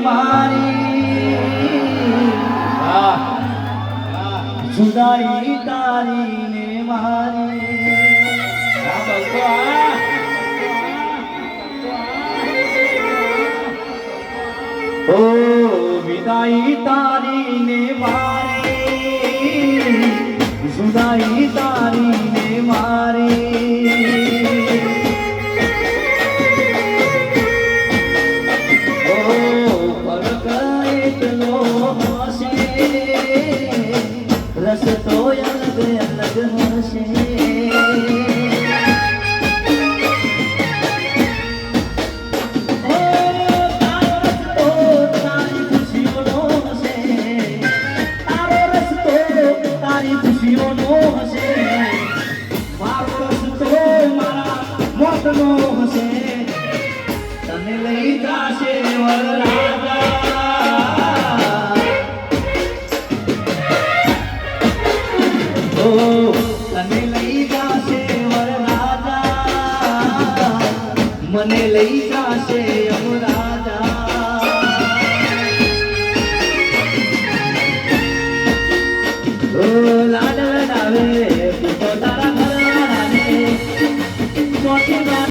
મારી જુદાઈ તારી ને મારી ઓ વિદાઈ તારી ને મારી જુદાઈ તારી ને મારી ઓ ફરક એટલો હશે રસ્તો અલગ અલગ હશે તને લઈ જાશે વરરાજા ઓ તને લઈ જાશે વરરાજા મને લઈ જાશે યમરાજા ઓ લાડ લડાવે